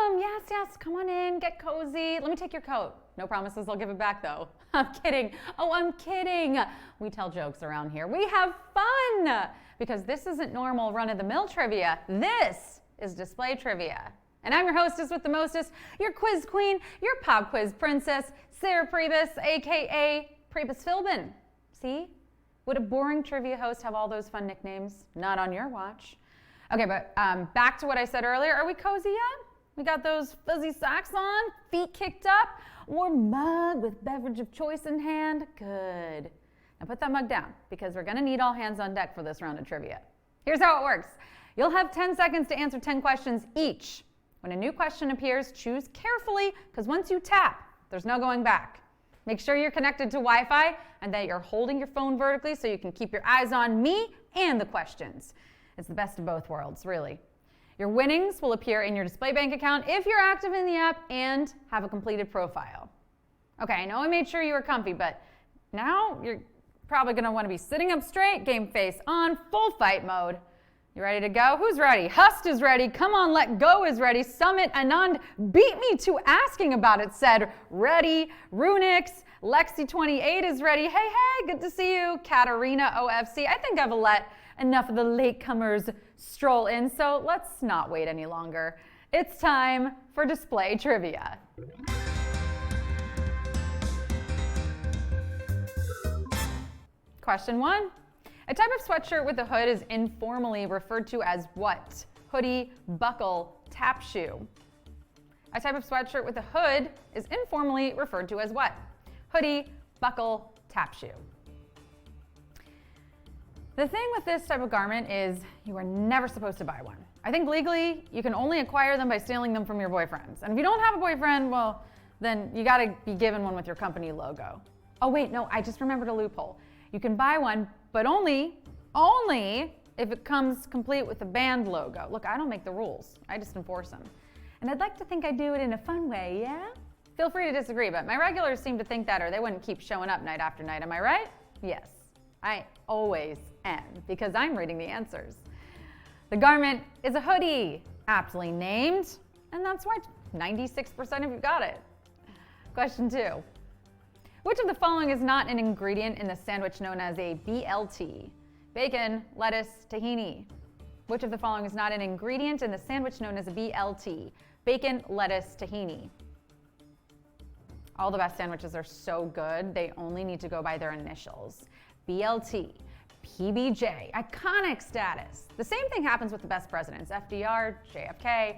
welcome. Yes, yes, come on in, get cozy. Let me take your coat. No promises I'll give it back though. I'm kidding. Oh, I'm kidding. We tell jokes around here. We have fun because this isn't normal run-of-the-mill trivia. This is display trivia. And I'm your hostess with the mostest, your quiz queen, your pop quiz princess, Sarah Pribis, aka Pribis Philbin. See? Would a boring trivia host have all those fun nicknames? Not on your watch. Okay, but back to what I said earlier. Are we cozy yet? We got those fuzzy socks on, feet kicked up, warm mug with beverage of choice in hand. Good. Now put that mug down because we're gonna need all hands on deck for this round of trivia. Here's how it works. You'll have 10 seconds to answer 10 questions each. When a new question appears, choose carefully because once you tap, there's no going back. Make sure you're connected to Wi-Fi and that you're holding your phone vertically so you can keep your eyes on me and the questions. It's the best of both worlds, really. Your winnings will appear in your display bank account if you're active in the app and have a completed profile. Okay, I know I made sure you were comfy, but now you're probably going to want to be sitting up straight, game face on, full fight mode. You ready to go? Who's ready? Hust is ready. Come on, let go is ready. Summit Anand beat me to asking about it, said ready. Runix, Lexi28 is ready. Hey, hey, good to see you. Katarina OFC. I think I've let enough of the latecomers stroll in, so let's not wait any longer. It's time for display trivia. Question 1. A type of sweatshirt with a hood is informally referred to as what? Hoodie, buckle, tap shoe. A type of sweatshirt with a hood is informally referred to as what? Hoodie, buckle, tap shoe. The thing with this type of garment is you are never supposed to buy one. I think legally you can only acquire them by stealing them from your boyfriends. And if you don't have a boyfriend, well, then you gotta be given one with your company logo. Oh wait, no, I just remembered a loophole. You can buy one, but only if it comes complete with the band logo. Look, I don't make the rules, I just enforce them. And I'd like to think I do it in a fun way, yeah? Feel free to disagree, but my regulars seem to think that or they wouldn't keep showing up night after night, am I right? Yes, I always am, because I'm reading the answers. The garment is a hoodie, aptly named, and that's why 96% of you got it. Question 2. Which of the following is not an ingredient in the sandwich known as a BLT? Bacon, lettuce, tahini. Which of the following is not an ingredient in the sandwich known as a BLT? Bacon, lettuce, tahini. All the best sandwiches are so good, they only need to go by their initials. BLT, PBJ, iconic status. The same thing happens with the best presidents, FDR, JFK.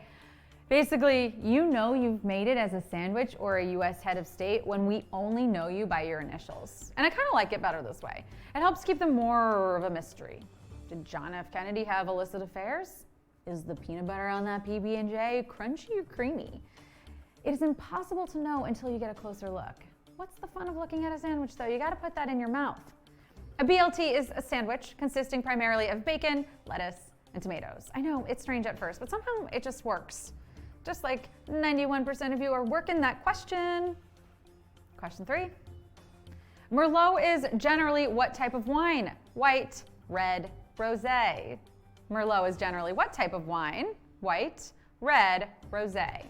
Basically, you know you've made it as a sandwich or a US head of state when we only know you by your initials. And I kind of like it better this way. It helps keep them more of a mystery. Did John F. Kennedy have illicit affairs? Is the peanut butter on that PB&J crunchy or creamy? It is impossible to know until you get a closer look. What's the fun of looking at a sandwich though? You gotta put that in your mouth. A BLT is a sandwich consisting primarily of bacon, lettuce, and tomatoes. I know, it's strange at first, but somehow it just works. Just like 91% of you are working that question. Question 3. Merlot is generally what type of wine? White, red, rosé. Merlot is generally what type of wine? White, red, rosé.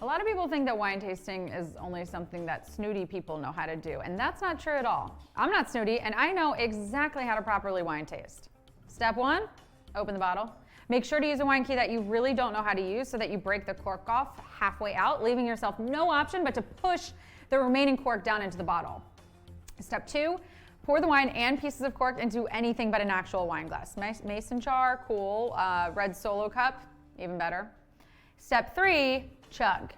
A lot of people think that wine tasting is only something that snooty people know how to do, and that's not true at all. I'm not snooty, and I know exactly how to properly wine taste. Step 1, open the bottle. Make sure to use a wine key that you really don't know how to use so that you break the cork off halfway out, leaving yourself no option but to push the remaining cork down into the bottle. Step 2, pour the wine and pieces of cork into anything but an actual wine glass. Mason jar, cool. Red Solo cup, even better. Step 3, chug.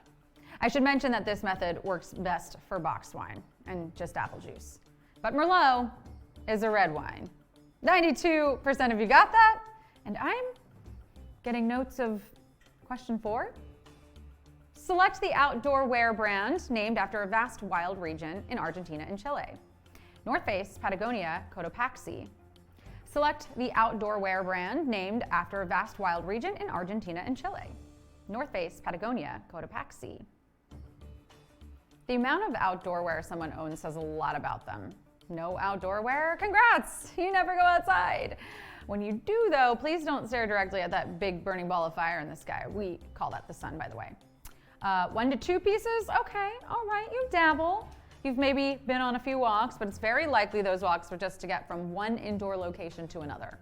I should mention that this method works best for boxed wine and just apple juice. But Merlot is a red wine. 92% of you got that, and I'm getting notes of question 4. Select the outdoor wear brand named after a vast wild region in Argentina and Chile. North Face, Patagonia, Cotopaxi. Select the outdoor wear brand named after a vast wild region in Argentina and Chile. North Face, Patagonia, Cotopaxi. The amount of outdoor wear someone owns says a lot about them. No outdoor wear? Congrats! You never go outside. When you do, though, please don't stare directly at that big burning ball of fire in the sky. We call that the sun, by the way. 1 to 2 pieces? Okay, all right, you dabble. You've maybe been on a few walks, but it's very likely those walks were just to get from one indoor location to another.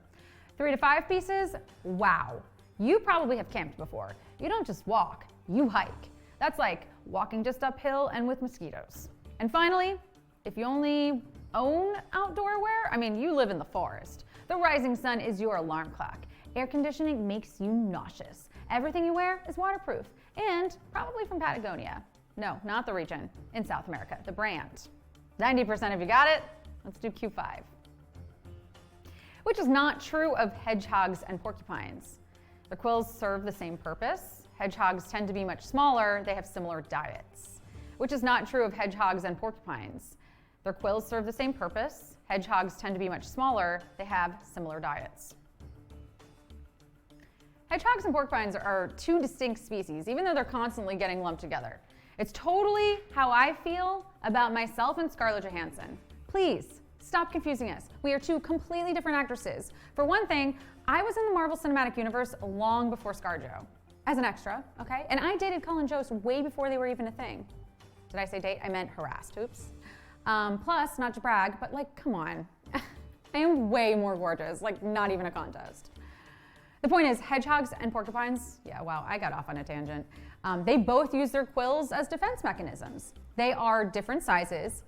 3 to 5 pieces? Wow. You probably have camped before. You don't just walk, you hike. That's like walking just uphill and with mosquitoes. And finally, if you only own outdoor wear, I mean, you live in the forest. The rising sun is your alarm clock. Air conditioning makes you nauseous. Everything you wear is waterproof and probably from Patagonia. No, not the region, in South America, the brand. 90% of you got it. Let's do Q5. Which is not true of hedgehogs and porcupines. Their quills serve the same purpose. Hedgehogs tend to be much smaller. They have similar diets. Which is not true of hedgehogs and porcupines. Their quills serve the same purpose. Hedgehogs tend to be much smaller. They have similar diets. Hedgehogs and porcupines are 2 distinct species, even though they're constantly getting lumped together. It's totally how I feel about myself and Scarlett Johansson. Please, stop confusing us. We are 2 completely different actresses. For one thing, I was in the Marvel Cinematic Universe long before ScarJo, as an extra, okay? And I dated Colin Jost way before they were even a thing. Did I say date? I meant harassed, oops. Plus, not to brag, but like, come on. I am way more gorgeous, like not even a contest. The point is, hedgehogs and porcupines, yeah, wow, I got off on a tangent. They both use their quills as defense mechanisms. They are different sizes,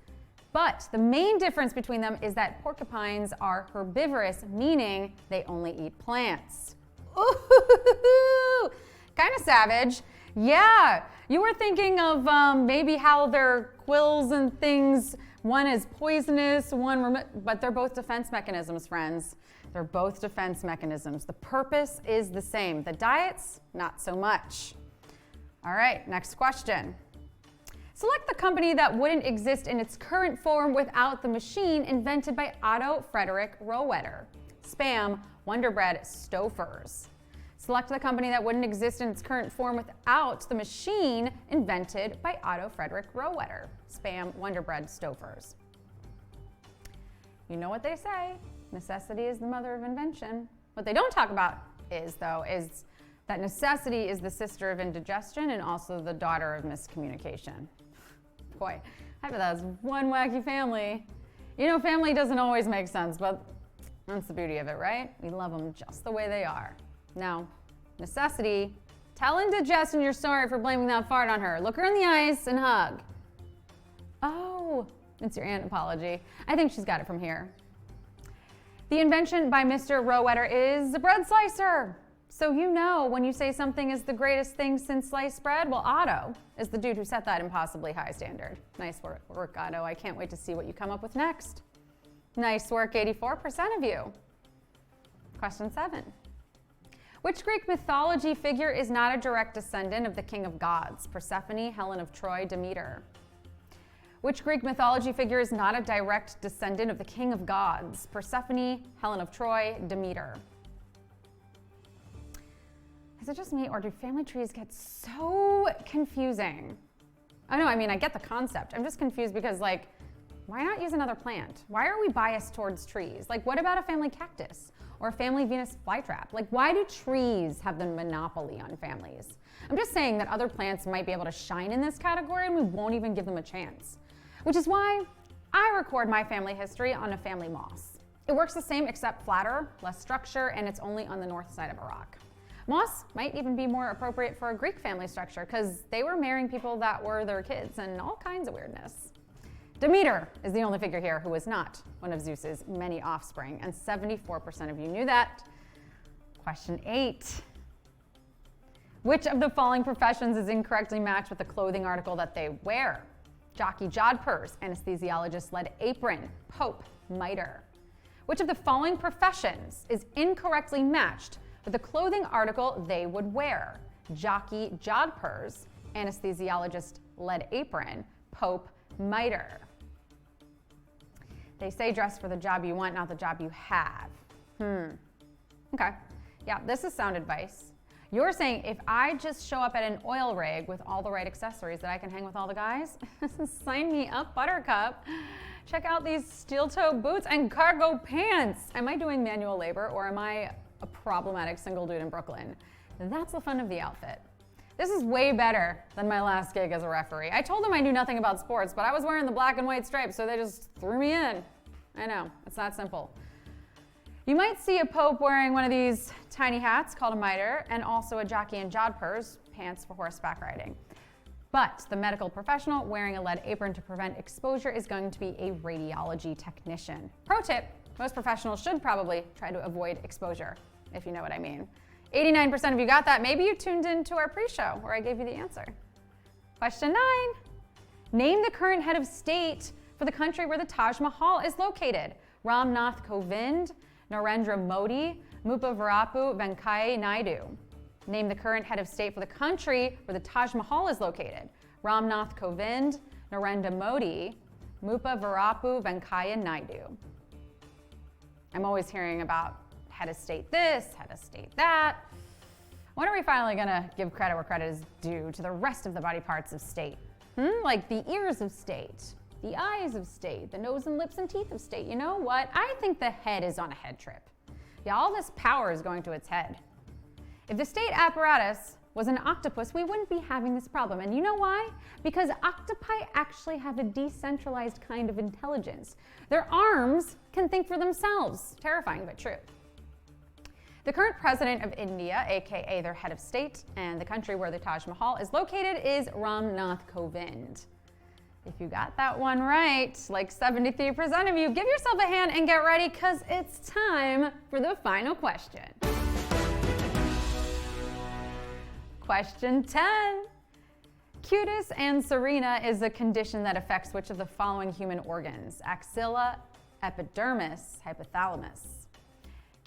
but the main difference between them is that porcupines are herbivorous, meaning they only eat plants. Ooh, kind of savage. Yeah, you were thinking of maybe how their quills and things, one is poisonous, but they're both defense mechanisms, friends. They're both defense mechanisms. The purpose is the same. The diets, not so much. All right, next question. Select the company that wouldn't exist in its current form without the machine invented by Otto Frederick Rohwedder. Spam, Wonder Bread Stouffer's. Select the company that wouldn't exist in its current form without the machine invented by Otto Frederick Rohwedder. Spam, Wonder Bread Stouffer's. You know what they say. Necessity is the mother of invention. What they don't talk about is that necessity is the sister of indigestion and also the daughter of miscommunication. Boy, I bet that's one wacky family. You know, family doesn't always make sense, but that's the beauty of it, right? We love them just the way they are. Now, necessity, tell indigestion you're sorry for blaming that fart on her. Look her in the eyes and hug. Oh, it's your aunt apology. I think she's got it from here. The invention by Mr. Rohwedder is a bread slicer. So you know when you say something is the greatest thing since sliced bread, well, Otto is the dude who set that impossibly high standard. Nice work, Otto. I can't wait to see what you come up with next. Nice work, 84% of you. Question 7. Which Greek mythology figure is not a direct descendant of the king of gods? Persephone, Helen of Troy, Demeter. Which Greek mythology figure is not a direct descendant of the king of gods? Persephone, Helen of Troy, Demeter. Is it just me, or do family trees get so confusing? Oh no, I mean, I get the concept. I'm just confused because, like, why not use another plant? Why are we biased towards trees? Like, what about a family cactus or a family Venus flytrap? Like, why do trees have the monopoly on families? I'm just saying that other plants might be able to shine in this category and we won't even give them a chance. Which is why I record my family history on a family moss. It works the same except flatter, less structure, and it's only on the north side of a rock. Moss might even be more appropriate for a Greek family structure because they were marrying people that were their kids and all kinds of weirdness. Demeter is the only figure here who was not one of Zeus's many offspring, and 74% of you knew that. Question 8. Which of the following professions is incorrectly matched with the clothing article that they wear? Jockey, jodhpurs, anesthesiologist, lead apron, pope, mitre. Which of the following professions is incorrectly matched with the clothing article they would wear? Jockey, jodhpurs, anesthesiologist, lead apron, pope, mitre. They say dress for the job you want, not the job you have. Okay, yeah, this is sound advice. You're saying if I just show up at an oil rig with all the right accessories that I can hang with all the guys, sign me up, buttercup. Check out these steel-toe boots and cargo pants. Am I doing manual labor or am I a problematic single dude in Brooklyn? That's the fun of the outfit. This is way better than my last gig as a referee. I told them I knew nothing about sports, but I was wearing the black and white stripes, so they just threw me in. I know, it's that simple. You might see a pope wearing one of these tiny hats called a mitre, and also a jockey in jodhpurs, pants for horseback riding. But the medical professional wearing a lead apron to prevent exposure is going to be a radiology technician. Pro tip, most professionals should probably try to avoid exposure, if you know what I mean. 89% of you got that. Maybe you tuned into our pre-show where I gave you the answer. Question 9. Name the current head of state for the country where the Taj Mahal is located. Ram Nath Kovind, Narendra Modi, Muppavarapu Venkaiah Naidu. Name the current head of state for the country where the Taj Mahal is located. Ram Nath Kovind, Narendra Modi, Muppavarapu Venkaiah Naidu. I'm always hearing about head of state this, head of state that. When are we finally gonna give credit where credit is due to the rest of the body parts of state? Like the ears of state, the eyes of state, the nose and lips and teeth of state. You know what? I think the head is on a head trip. Yeah, all this power is going to its head. If the state apparatus was an octopus, we wouldn't be having this problem. And you know why? Because octopi actually have a decentralized kind of intelligence. Their arms can think for themselves. Terrifying, but true. The current president of India, aka their head of state, and the country where the Taj Mahal is located is Ram Nath Kovind. If you got that one right, like 73% of you, give yourself a hand and get ready because it's time for the final question. Question 10. Cutis anserina is a condition that affects which of the following human organs? Axilla, epidermis, hypothalamus.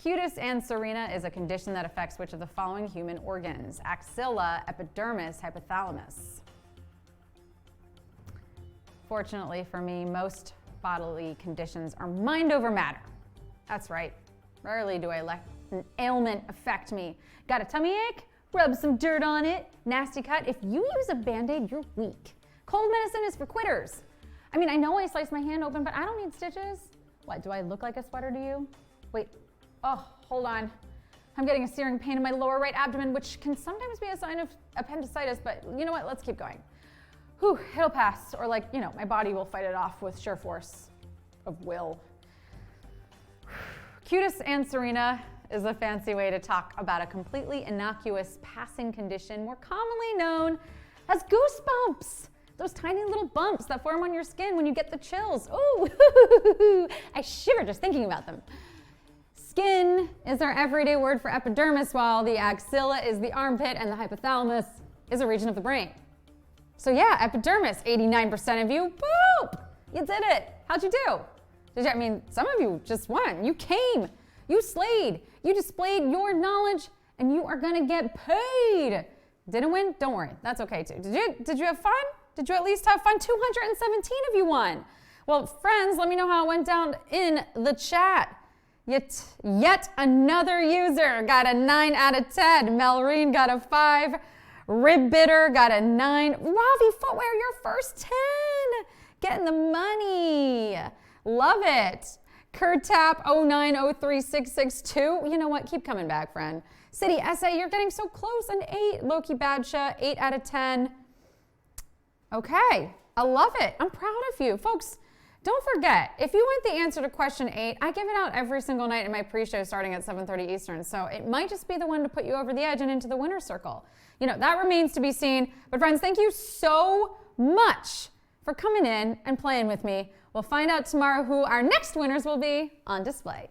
Cutis anserina is a condition that affects which of the following human organs? Axilla, epidermis, hypothalamus. Fortunately for me, most bodily conditions are mind over matter. That's right. Rarely do I let an ailment affect me. Got a tummy ache? Rub some dirt on it. Nasty cut? If you use a Band-Aid, you're weak. Cold medicine is for quitters. I mean, I know I sliced my hand open, but I don't need stitches. What, do I look like a sweater to you? Wait. Oh, hold on. I'm getting a searing pain in my lower right abdomen, which can sometimes be a sign of appendicitis, but you know what? Let's keep going. Whew, it'll pass. Or like, you know, my body will fight it off with sheer force of will. Cutis anserina is a fancy way to talk about a completely innocuous passing condition more commonly known as goosebumps. Those tiny little bumps that form on your skin when you get the chills. Ooh, I shiver just thinking about them. Skin is our everyday word for epidermis, while the axilla is the armpit and the hypothalamus is a region of the brain. So yeah, epidermis, 89% of you, boop! You did it. How'd you do? I mean, some of you just won. You came, you slayed, you displayed your knowledge, and you are gonna get paid. Didn't win? Don't worry, that's okay too. Did you have fun? Did you at least have fun? 217 of you won. Well, friends, let me know how it went down in the chat. Yet another user got a 9 out of 10. Melreen got a 5. Ribbitter got a 9. Ravi Footwear, your first 10. Getting the money. Love it. Kurtap 09036662. You know what? Keep coming back, friend. City SA, you're getting so close. An 8. Loki Badsha, 8 out of 10. Okay. I love it. I'm proud of you. Folks, don't forget, if you want the answer to question 8, I give it out every single night in my pre-show starting at 7:30 Eastern. So it might just be the one to put you over the edge and into the winner's circle. You know, that remains to be seen. But friends, thank you so much for coming in and playing with me. We'll find out tomorrow who our next winners will be on display.